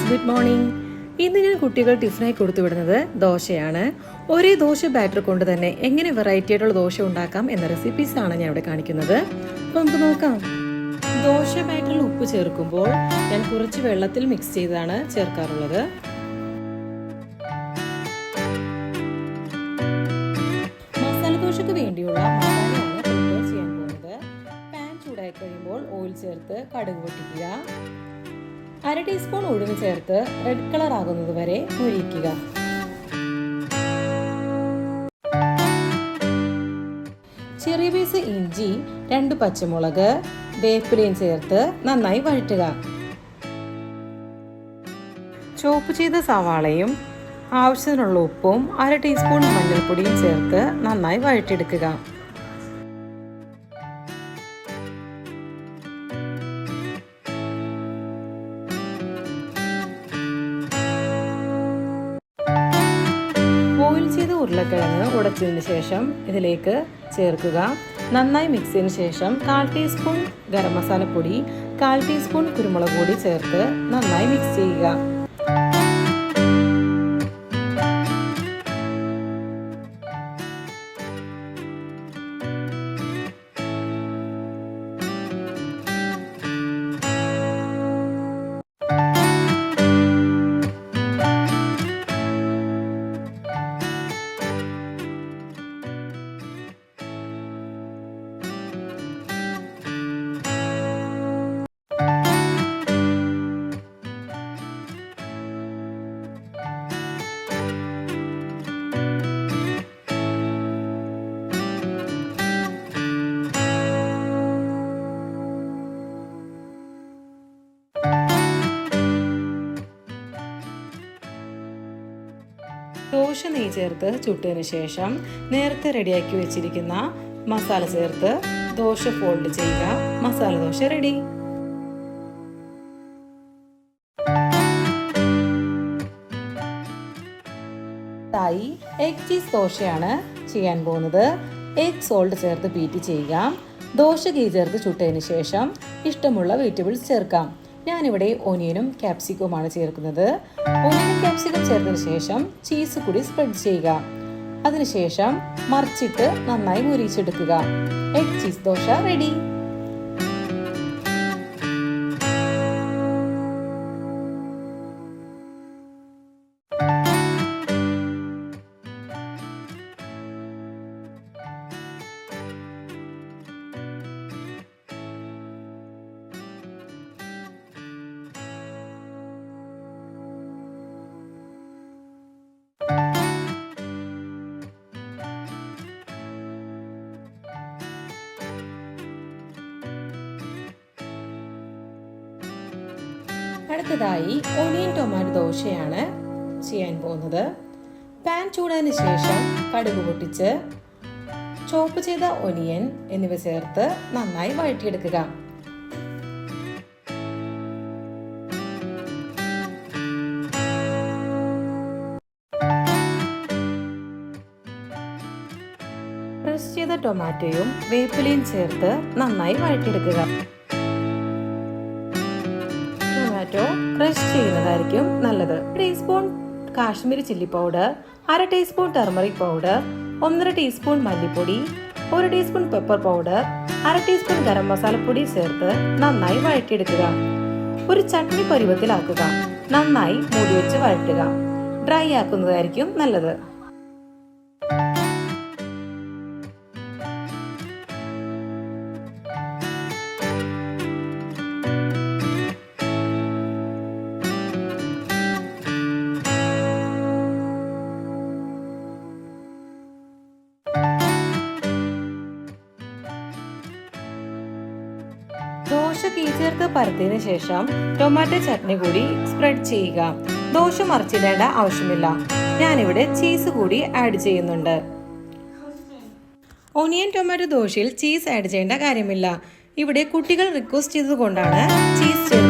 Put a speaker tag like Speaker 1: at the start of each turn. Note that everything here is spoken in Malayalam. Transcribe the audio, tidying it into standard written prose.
Speaker 1: Good morning. ഇന്ന് ഞാൻ കുട്ടികൾ ടിഫിനായി കൊടുത്തു വിടുന്നത് ദോശയാണ്. ഒരേ ദോശ ബാറ്റർ കൊണ്ട് തന്നെ എങ്ങനെ വെറൈറ്റി ആയിട്ടുള്ള ദോശ ഉണ്ടാക്കാം എന്ന റെസിപ്പീസാണ് ഞാൻ ഇവിടെ കാണിക്കുന്നത്. അപ്പോൾ നമുക്ക് നോക്കാം. ദോശ ബാറ്ററിൽ ഉപ്പ് ചേർക്കുമ്പോൾ ഞാൻ കുറച്ച് വെള്ളത്തിൽ മിക്സ് ചെയ്താണ് ചേർക്കാറുള്ളത്. മസാല ദോശയ്ക്ക് വേണ്ടിയുള്ള മസാലയാണ് പ്രിപ്പയർ ചെയ്യാൻ പോകുന്നത്. പാൻ ചൂടായി കഴിയുമ്പോൾ ഓയിൽ ചേർത്ത് കടുക് പൊട്ടിക്കുക. 1/2 ടീസ്പൂൺ ഉഴുന്ന് ചേർത്ത് റെഡ് കളർ ആകുന്നത് വരെ മൊരിയിക്കുക. ചെറിയ പീസ് ഇഞ്ചി, 2 പച്ചമുളക്, വേപ്പിലയും ചേർത്ത് നന്നായി വഴറ്റുക. ചോപ്പ് ചെയ്ത സവാളയും ആവശ്യത്തിനുള്ള ഉപ്പും 1/2 ടീസ്പൂൺ മഞ്ഞൾപ്പൊടിയും ചേർത്ത് നന്നായി വഴറ്റിയെടുക്കുക. ബോയിൽ ചെയ്ത ഉരുളക്കിഴങ്ങ് ഉടച്ചതിന് ശേഷം ഇതിലേക്ക് ചേർക്കുക. നന്നായി മിക്സ് ചെയ്തതിന് ശേഷം 1/4 ടീസ്പൂൺ ഗരം മസാലപ്പൊടി, 1/4 ടീസ്പൂൺ കുരുമുളക് പൊടി ചേർത്ത് നന്നായി മിക്സ് ചെയ്യുക. ദോശ നെയ്യ് ചേർത്ത് ചുട്ടതിന് ശേഷം നേരത്തെ റെഡിയാക്കി വെച്ചിരിക്കുന്ന മസാല ചേർത്ത് ദോശ ഫോൾഡ് ചെയ്യുക. Masala dosa ready. Egg cheese ദോശയാണ് ചെയ്യാൻ പോകുന്നത്. എഗ് സോൾട്ട് ചേർത്ത് ബീറ്റ് ചെയ്യുക. ദോശ ഗീ ചേർത്ത് ചുട്ടതിന് ശേഷം ഇഷ്ടമുള്ള വെജിറ്റബിൾസ് ചേർക്കാം. ഞാനിവിടെ ഓനിയനും ക്യാപ്സിക്കവുമാണ് ചേർക്കുന്നത്. ഓനിയനും ക്യാപ്സിക്കം ചേർത്തതിന് ശേഷം ചീസ് കൂടി സ്പ്രെഡ് ചെയ്യുക. അതിനുശേഷം മറിച്ചിട്ട് നന്നായി മുരിച്ചെടുക്കുക. Egg cheese dosa ready. അടുത്തതായി ഓനിയൻ ടൊമാറ്റോ ദോശയാണ് ചെയ്യാൻ പോകുന്നത്. പാൻ ചൂടായതിനു ശേഷം കടുക് പൊട്ടിച്ച് ചോപ്പ് ചെയ്ത ഒനിയൻ എന്നിവ ചേർത്ത് നന്നായി വഴറ്റിയെടുക്കുക. ക്രഷ് ചെയ്ത ടൊമാറ്റോയും വേപ്പിലയും ചേർത്ത് നന്നായി വഴറ്റിയെടുക്കുക. ടൊമാറ്റോ ക്രഷ് ചെയ്യുന്നതായിരിക്കും നല്ലത്. 1 teaspoon Kashmiri chilli powder, 1/2 teaspoon turmeric powder, 1/2 teaspoon മല്ലിപ്പൊടി, 1 teaspoon pepper powder, 1/2 teaspoon garam മസാലപ്പൊടി ചേർത്ത് നന്നായി വഴറ്റിയെടുക്കുക. ഒരു ചട്നി പരുവത്തിലാക്കുക. നന്നായി മൂടി വെച്ച് വഴറ്റുക. ഡ്രൈ ആക്കുന്നതായിരിക്കും നല്ലത്. ദോശ ഗീ ചേർത്ത് പരത്തിയതിനു ശേഷം ടൊമാറ്റോ ചട്നി കൂടി സ്പ്രെഡ് ചെയ്യുക. ദോശ മറിച്ചിടേണ്ട ആവശ്യമില്ല. ഞാനിവിടെ ചീസ് കൂടി ആഡ് ചെയ്യുന്നുണ്ട്. ഓനിയൻ ടൊമാറ്റോ ദോശയിൽ ചീസ് ആഡ് ചെയ്യേണ്ട കാര്യമില്ല. ഇവിടെ കുട്ടികൾ റിക്വസ്റ്റ് ചെയ്തത് കൊണ്ടാണ് ചീസ് ചേർക്കുന്നത്.